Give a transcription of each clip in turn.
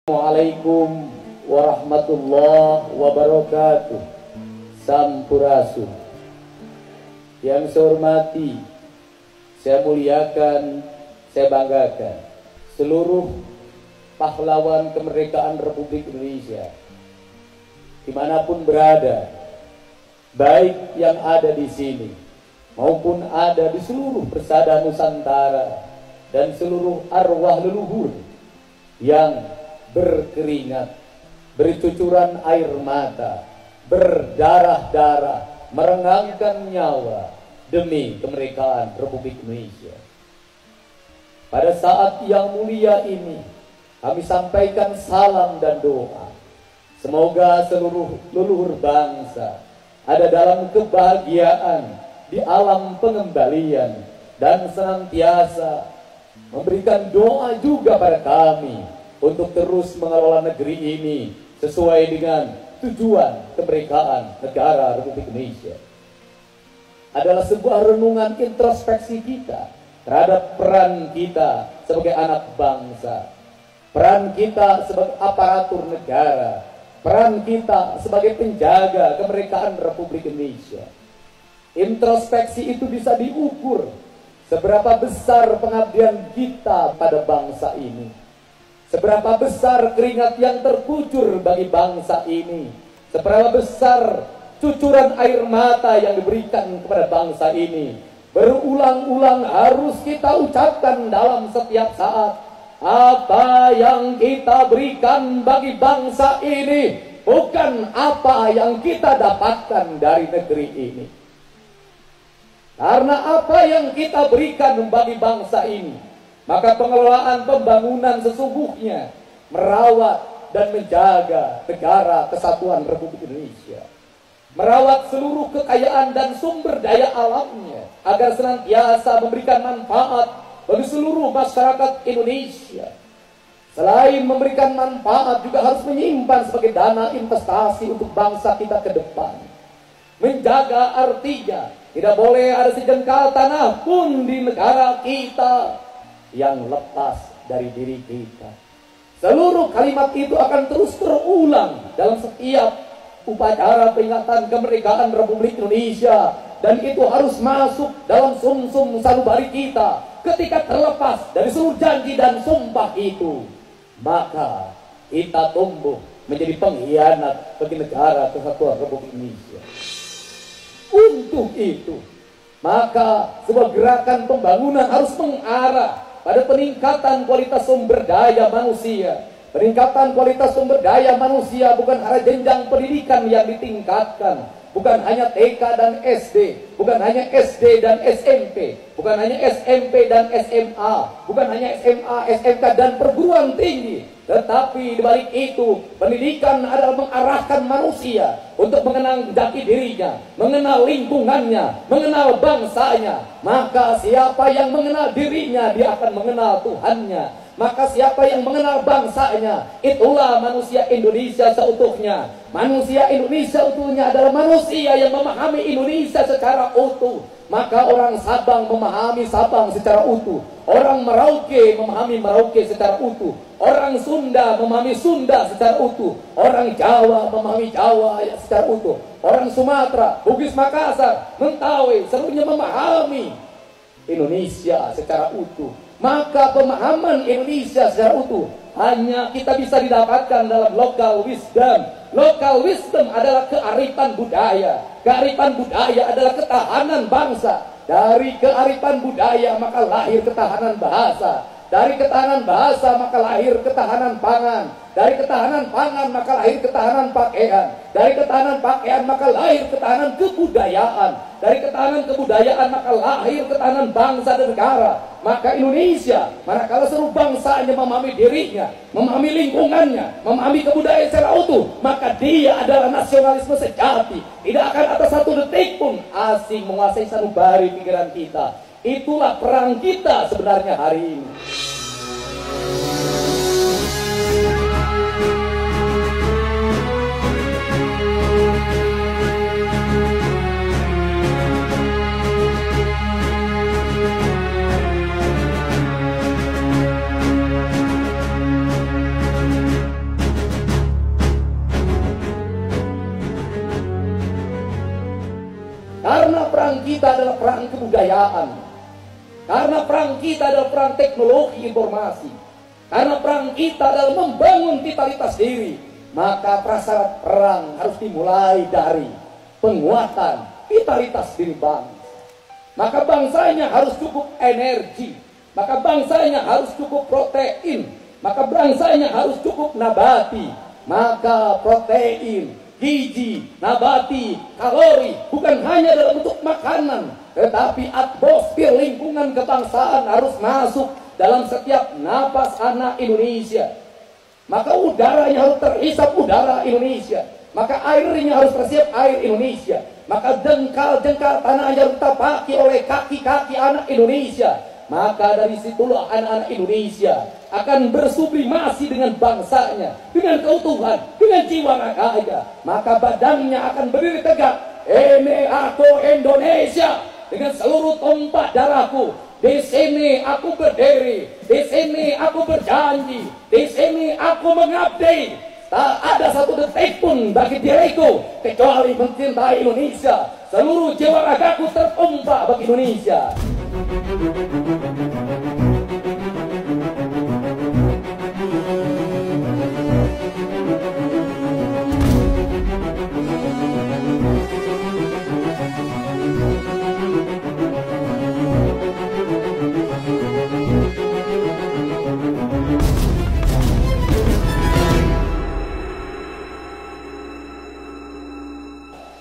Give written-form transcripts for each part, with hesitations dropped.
Assalamualaikum warahmatullahi wabarakatuh. Sampurasun. Yang saya hormati, saya muliakan, saya banggakan seluruh pahlawan kemerdekaan Republik Indonesia dimanapun berada, baik yang ada di sini maupun ada di seluruh persada Nusantara dan seluruh arwah leluhur yang berkeringat, bercucuran air mata, berdarah-darah, merengangkan nyawa demi kemerdekaan Republik Indonesia. Pada saat yang mulia ini, kami sampaikan salam dan doa. Semoga seluruh leluhur bangsa ada dalam kebahagiaan di alam pengembalian dan senantiasa memberikan doa juga pada kami untuk terus mengelola negeri ini sesuai dengan tujuan kemerdekaan negara Republik Indonesia. Adalah sebuah renungan introspeksi kita terhadap peran kita sebagai anak bangsa, peran kita sebagai aparatur negara, peran kita sebagai penjaga kemerdekaan Republik Indonesia. Introspeksi itu bisa diukur seberapa besar pengabdian kita pada bangsa ini, seberapa besar keringat yang terkucur bagi bangsa ini, seberapa besar cucuran air mata yang diberikan kepada bangsa ini. Berulang-ulang harus kita ucapkan dalam setiap saat, apa yang kita berikan bagi bangsa ini bukan apa yang kita dapatkan dari negeri ini. Karena apa yang kita berikan bagi bangsa ini, maka pengelolaan pembangunan sesungguhnya merawat dan menjaga negara kesatuan Republik Indonesia, merawat seluruh kekayaan dan sumber daya alamnya agar senantiasa memberikan manfaat bagi seluruh masyarakat Indonesia. Selain memberikan manfaat, juga harus menyimpan sebagai dana investasi untuk bangsa kita ke depan. Menjaga artinya tidak boleh ada sejengkal tanah pun di negara kita yang lepas dari diri kita. Seluruh kalimat itu akan terus terulang dalam setiap upacara peringatan kemerdekaan Republik Indonesia, dan itu harus masuk dalam sumsum sanubari kita. Ketika terlepas dari seluruh janji dan sumpah itu, maka kita tumbuh menjadi pengkhianat bagi negara kesatuan Republik Indonesia. Untuk itu, maka sebuah gerakan pembangunan harus mengarah pada peningkatan kualitas sumber daya manusia. Peningkatan kualitas sumber daya manusia bukan hanya jenjang pendidikan yang ditingkatkan, bukan hanya TK dan SD, bukan hanya SD dan SMP, bukan hanya SMP dan SMA, bukan hanya SMA, SMK dan perguruan tinggi. Tetapi dibalik itu, pendidikan adalah mengarahkan manusia untuk mengenal jati dirinya, mengenal lingkungannya, mengenal bangsanya. Maka siapa yang mengenal dirinya, dia akan mengenal Tuhannya. Maka siapa yang mengenal bangsanya, itulah manusia Indonesia seutuhnya. Manusia Indonesia utuhnya adalah manusia yang memahami Indonesia secara utuh. Maka orang Sabang memahami Sabang secara utuh, orang Merauke memahami Merauke secara utuh, orang Sunda memahami Sunda secara utuh, orang Jawa memahami Jawa secara utuh, orang Sumatera, Bugis, Makassar, Mentawai seluruhnya memahami Indonesia secara utuh. Maka pemahaman Indonesia secara utuh hanya kita bisa didapatkan dalam local wisdom. Local wisdom adalah kearifan budaya. Kearifan budaya adalah ketahanan bangsa. Dari kearifan budaya maka lahir ketahanan bahasa. Dari ketahanan bahasa maka lahir ketahanan pangan. Dari ketahanan pangan maka lahir ketahanan pakaian. Dari ketahanan pakaian maka lahir ketahanan kebudayaan. Dari ketahanan kebudayaan maka lahir ketahanan bangsa dan negara. Maka Indonesia, manakala seluruh bangsanya memahami dirinya, memahami lingkungannya, memahami kebudayaan secara utuh, maka dia adalah nasionalisme sejati. Tidak akan ada satu detik pun asing menguasai sanubari pikiran kita. Itulah perang kita sebenarnya hari ini. Karena perang kita adalah perang kebudayaan. Karena perang kita adalah perang teknologi informasi. Karena perang kita adalah membangun vitalitas diri. Maka prasyarat perang harus dimulai dari penguatan vitalitas diri bangsa. Maka bangsanya harus cukup energi. Maka bangsanya harus cukup protein. Maka bangsanya harus cukup nabati. Maka protein, gizi, nabati, kalori bukan hanya dalam bentuk makanan, tetapi atmosfer lingkungan kebangsaan harus masuk dalam setiap napas anak Indonesia. Maka udaranya harus terhisap udara Indonesia. Maka airnya harus tersiap air Indonesia. Maka jengkal-jengkal tanahnya harus terpaki oleh kaki-kaki anak Indonesia. Maka dari situlah anak-anak Indonesia akan bersublimasi dengan bangsanya, dengan keutuhan, dengan jiwa rakyatnya. Maka badannya akan berdiri tegak. Ini aku Indonesia dengan seluruh tumpah darahku. Di sini aku berdiri, di sini aku berjanji, di sini aku mengabdi. Tak ada satu detik pun bagi diriku kecuali mencintai Indonesia. Seluruh jiwa ragaku tertumpah bagi Indonesia.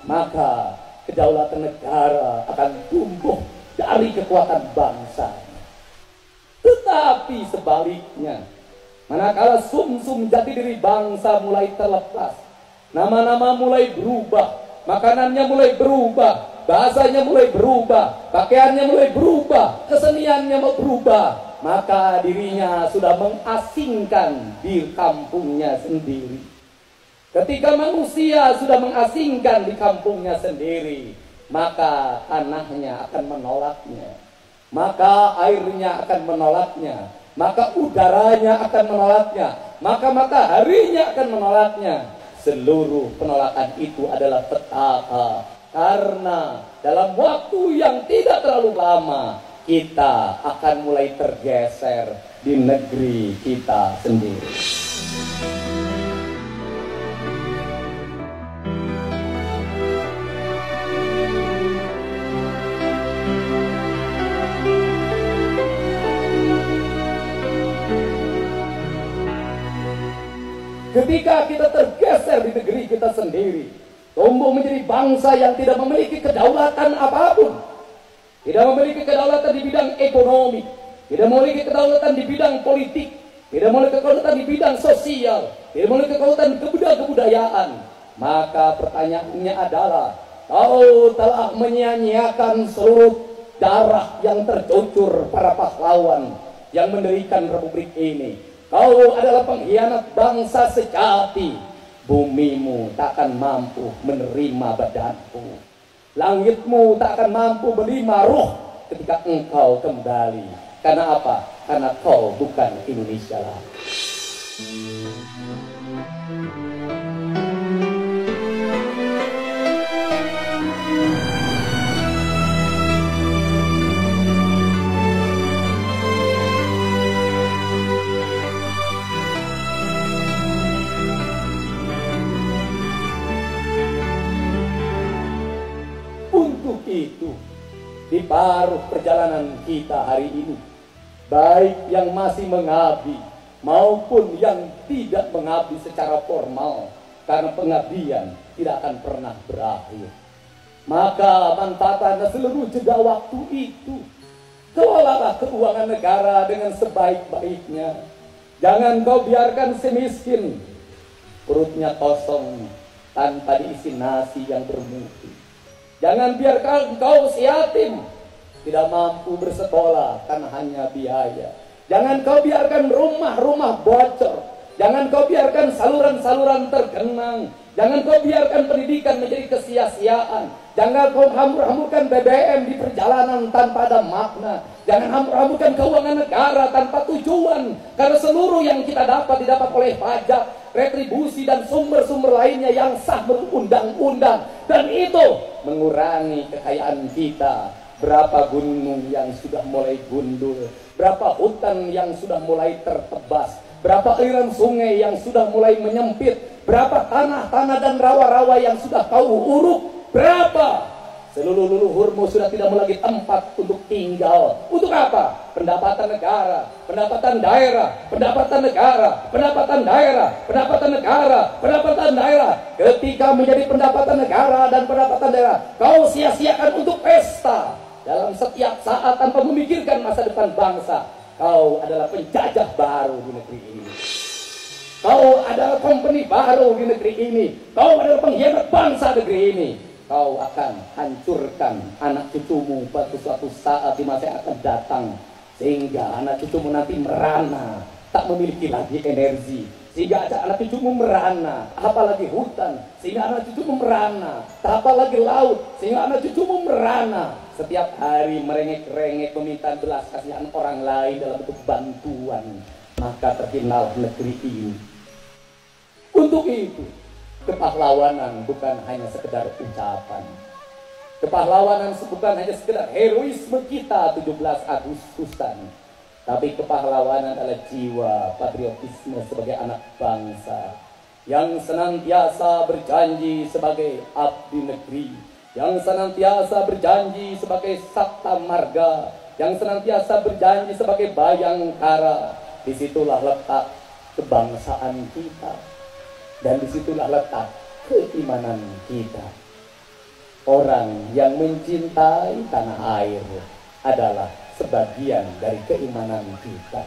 Maka kedaulatan negara akan tumbuh dari kekuatan bangsa. Tetapi sebaliknya, manakala sumsum jati diri bangsa mulai terlepas, nama-nama mulai berubah, makanannya mulai berubah, bahasanya mulai berubah, pakaiannya mulai berubah, keseniannya mulai berubah, maka dirinya sudah mengasingkan di kampungnya sendiri. Ketika manusia sudah mengasingkan di kampungnya sendiri, maka tanahnya akan menolaknya, maka airnya akan menolaknya, maka udaranya akan menolaknya, maka mataharinya akan menolaknya. Seluruh penolakan itu adalah petaka, karena dalam waktu yang tidak terlalu lama kita akan mulai tergeser di negeri kita sendiri. Ketika kita tergeser di negeri kita sendiri, tumbuh menjadi bangsa yang tidak memiliki kedaulatan apapun, tidak memiliki kedaulatan di bidang ekonomi, tidak memiliki kedaulatan di bidang politik, tidak memiliki kedaulatan di bidang sosial, tidak memiliki kedaulatan kebudayaan, maka pertanyaannya adalah, kau telah menyia-nyiakan seluruh darah yang tercucur para pahlawan yang mendirikan republik ini. Kau adalah pengkhianat bangsa sejati. Bumimu tak akan mampu menerima badanmu. Langitmu tak akan mampu menerima ruh ketika engkau kembali. Karena apa? Karena kau bukan Indonesia lagi. Itu di paruh perjalanan kita hari ini, baik yang masih mengabdi maupun yang tidak mengabdi secara formal, karena pengabdian tidak akan pernah berakhir, maka manfaatkan seluruh jeda waktu itu. Kelolalah keuangan negara dengan sebaik-baiknya. Jangan kau biarkan si miskin perutnya kosong tanpa diisi nasi yang bermutu. Jangan biarkan kau si yatim tidak mampu bersekolah karena hanya biaya. Jangan kau biarkan rumah-rumah bocor. Jangan kau biarkan saluran-saluran tergenang. Jangan kau biarkan pendidikan menjadi kesia-siaan. Jangan kau hambur-hamburkan BBM di perjalanan tanpa ada makna. Jangan hambur-hamburkan keuangan negara tanpa tujuan. Karena seluruh yang kita dapat didapat oleh pajak, retribusi, dan sumber-sumber lainnya yang sah menurut undang-undang. Dan itu mengurangi kekayaan kita. Berapa gunung yang sudah mulai gundul, berapa hutan yang sudah mulai tertebas, berapa aliran sungai yang sudah mulai menyempit, berapa tanah-tanah dan rawa-rawa yang sudah kau uruk, berapa seluruh leluhurmu sudah tidak lagi tempat untuk tinggal. Untuk apa? Pendapatan negara, pendapatan daerah, pendapatan negara, pendapatan daerah, pendapatan negara, pendapatan daerah. Ketika menjadi pendapatan negara dan pendapatan daerah, kau sia-siakan untuk pesta dalam setiap saat tanpa memikirkan masa depan bangsa. Kau adalah penjajah baru di negeri ini. Kau adalah company baru di negeri ini. Kau adalah pengkhianat bangsa negeri ini. Kau akan hancurkan anak cucumu pada suatu saat di masa yang akan datang, sehingga anak cucumu nanti merana, tak memiliki lagi energi, sehingga anak cucumu merana, apalagi hutan, sehingga anak cucumu merana, tak apalagi laut, sehingga anak cucumu merana. Setiap hari merengek-rengek meminta belas kasihan orang lain dalam bentuk bantuan, maka terkenal negeri ini. Untuk itu, kepahlawanan bukan hanya sekedar ucapan. Kepahlawanan bukan hanya sekedar heroisme kita 17 Agustusan. Tapi kepahlawanan adalah jiwa patriotisme sebagai anak bangsa yang senantiasa berjanji sebagai abdi negeri, yang senantiasa berjanji sebagai sabta marga, yang senantiasa berjanji sebagai bayangkara. Disitulah letak kebangsaan kita. Dan disitulah letak keimanan kita. Orang yang mencintai tanah air adalah sebagian dari keimanan kita.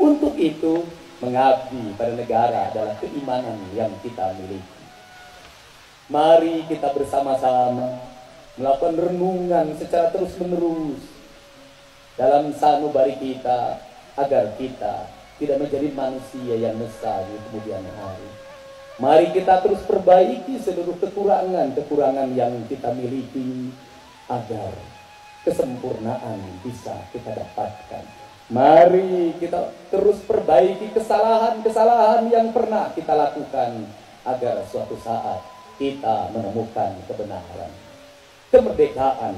Untuk itu, mengabdi pada negara adalah keimanan yang kita miliki. Mari kita bersama-sama melakukan renungan secara terus-menerus dalam sanubari kita, agar kita tidak menjadi manusia yang mesra di kemudian hari. Mari kita terus perbaiki seluruh kekurangan-kekurangan yang kita miliki, agar kesempurnaan bisa kita dapatkan. Mari kita terus perbaiki kesalahan-kesalahan yang pernah kita lakukan, agar suatu saat kita menemukan kebenaran. Kemerdekaan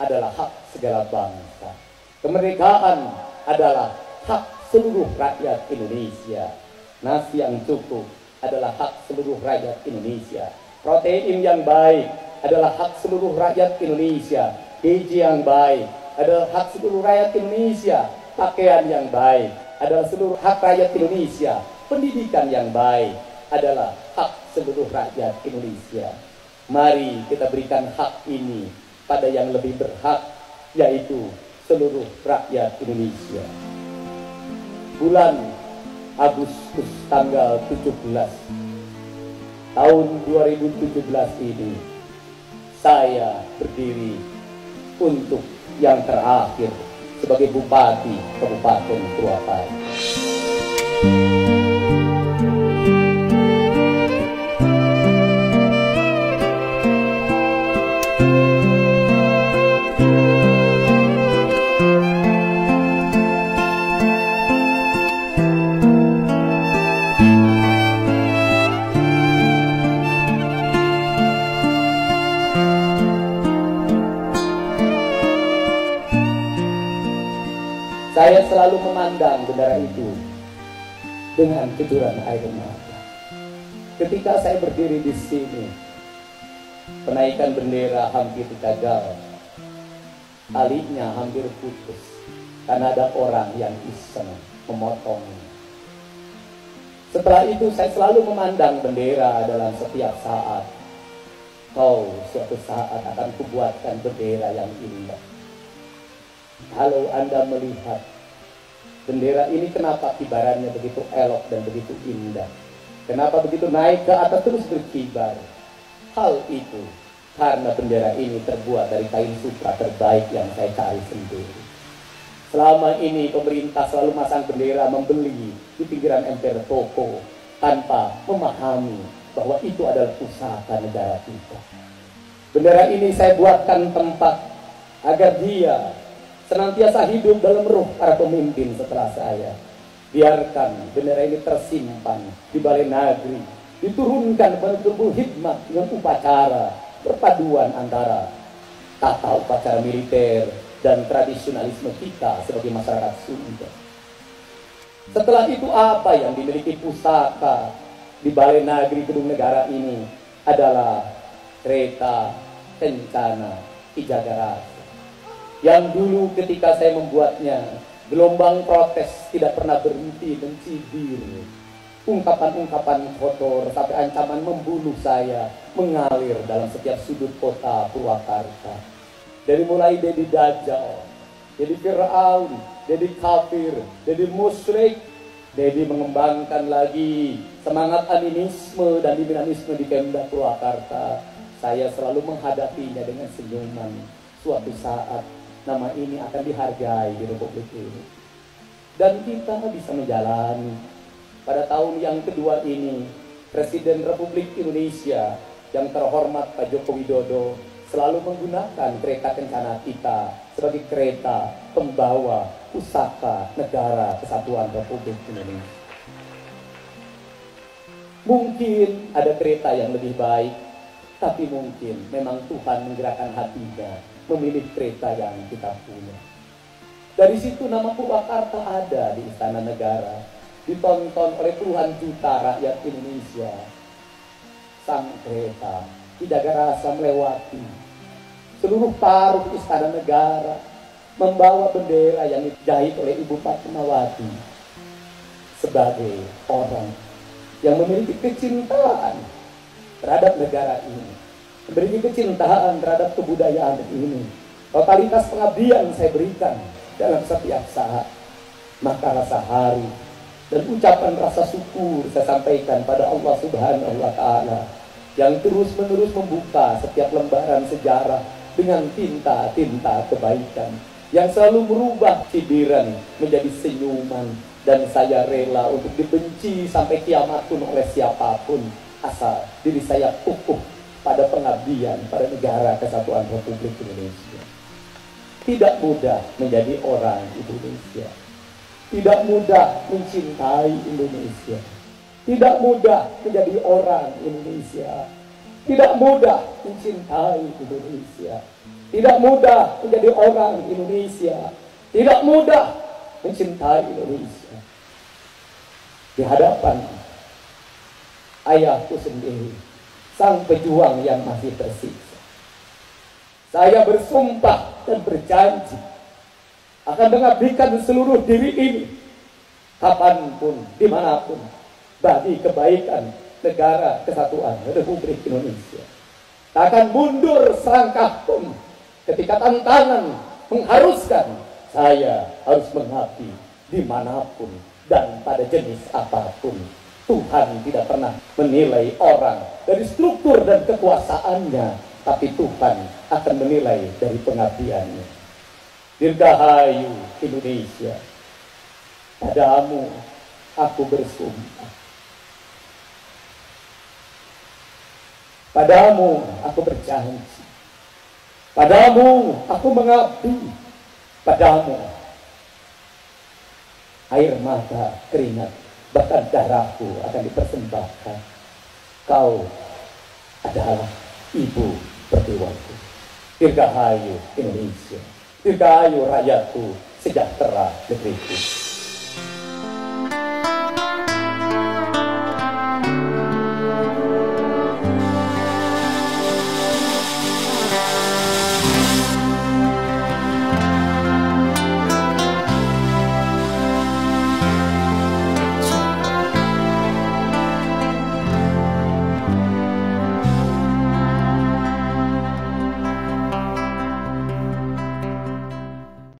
adalah hak segala bangsa. Kemerdekaan adalah hak seluruh rakyat Indonesia. Nasi yang cukup adalah hak seluruh rakyat Indonesia. Protein yang baik adalah hak seluruh rakyat Indonesia. Gizi yang baik adalah hak seluruh rakyat Indonesia. Pakaian yang baik adalah seluruh hak rakyat Indonesia. Pendidikan yang baik adalah hak seluruh rakyat Indonesia. Mari kita berikan hak ini pada yang lebih berhak, yaitu seluruh rakyat Indonesia. Bulan Agustus tanggal 17 tahun 2017 ini, saya berdiri untuk yang terakhir sebagai Bupati Kabupaten Purwakarta. Saya selalu memandang bendera itu dengan kejuran air mata. Ketika saya berdiri di sini, penaikan bendera hampir gagal, talinya hampir putus, karena ada orang yang iseng memotongnya. Setelah itu saya selalu memandang bendera dalam setiap saat. Suatu saat akan kubuatkan bendera yang indah. Kalau Anda melihat bendera ini, kenapa kibarannya begitu elok dan begitu indah? Kenapa begitu naik ke atas terus berkibar? Hal itu karena bendera ini terbuat dari kain sutra terbaik yang saya cari sendiri. Selama ini pemerintah selalu masang bendera membeli di pinggiran emper toko tanpa memahami bahwa itu adalah pusaka negara kita. Bendera ini saya buatkan tempat agar dia senantiasa hidup dalam roh para pemimpin setelah saya. Biarkan bendera ini tersimpan di balai nagri, diturunkan pada tubuh hikmat dengan upacara, perpaduan antara tata upacara militer dan tradisionalisme kita sebagai masyarakat Sunda. Setelah itu apa yang dimiliki pusaka di Balai Nagri Gedung Negara ini adalah kereta Kencana Ki Jagarasa. Yang dulu ketika saya membuatnya, gelombang protes tidak pernah berhenti mencibir. Ungkapan-ungkapan kotor sampai ancaman membunuh saya mengalir dalam setiap sudut kota Purwakarta. Dari mulai Dedi Dajjal, Dedi Fir'aun, Dedi kafir, Dedi musyrik, Dedi mengembangkan lagi semangat animisme dan dinamisme di Pemda Purwakarta. Saya selalu menghadapinya dengan senyuman. Suatu saat nama ini akan dihargai di Republik ini. Dan kita bisa menjalani. Pada tahun yang kedua ini, Presiden Republik Indonesia yang terhormat Pak Joko Widodo selalu menggunakan kereta Kencana kita sebagai kereta pembawa pusaka Negara Kesatuan Republik Indonesia. Mungkin ada kereta yang lebih baik, tapi mungkin memang Tuhan menggerakkan hatinya memilih kereta yang kita punya. Dari situ nama Purwakarta ada di Istana Negara, ditonton oleh puluhan juta rakyat Indonesia. Sang kereta Ki Jagarasa melewati seluruh paruh Istana Negara, membawa bendera yang dijahit oleh Ibu Fatmawati sebagai orang yang memiliki kecintaan terhadap negara ini, memiliki kecintaan terhadap kebudayaan ini. Totalitas pengabdian saya berikan dalam setiap saat. Maka rasa haru dan ucapan rasa syukur saya sampaikan pada Allah Subhanahu wa Ta'ala yang terus-menerus membuka setiap lembaran sejarah dengan tinta-tinta kebaikan, yang selalu merubah cibiran menjadi senyuman. Dan saya rela untuk dibenci sampai kiamat pun oleh siapapun, asal diri saya kukuh pada pengabdian pada Negara Kesatuan Republik Indonesia. Tidak mudah menjadi orang Indonesia, tidak mudah mencintai Indonesia, tidak mudah menjadi orang Indonesia, tidak mudah mencintai Indonesia, tidak mudah menjadi orang Indonesia, tidak mudah mencintai Indonesia. Di hadapan ayahku sendiri, sang pejuang yang masih tersiksa, saya bersumpah dan berjanji akan mengabdikan seluruh diri ini, kapanpun, dimanapun, bagi kebaikan Negara Kesatuan Republik Indonesia. Tak akan mundur selangkah pun ketika tantangan mengharuskan saya harus mengabdi dimanapun dan pada jenis apapun. Tuhan tidak pernah menilai orang dari struktur dan kekuasaannya, tapi Tuhan akan menilai dari pengabdiannya. Dirgahayu Indonesia, padamu aku bersumpah, padamu aku berjanji, padamu aku mengabdi, padamu air mata, keringat, bahkan darahku akan dipersembahkan. Kau adalah ibu pertiwaku. Dirgahayu Indonesia, dirgahayu rakyatku, sejahtera negeriku.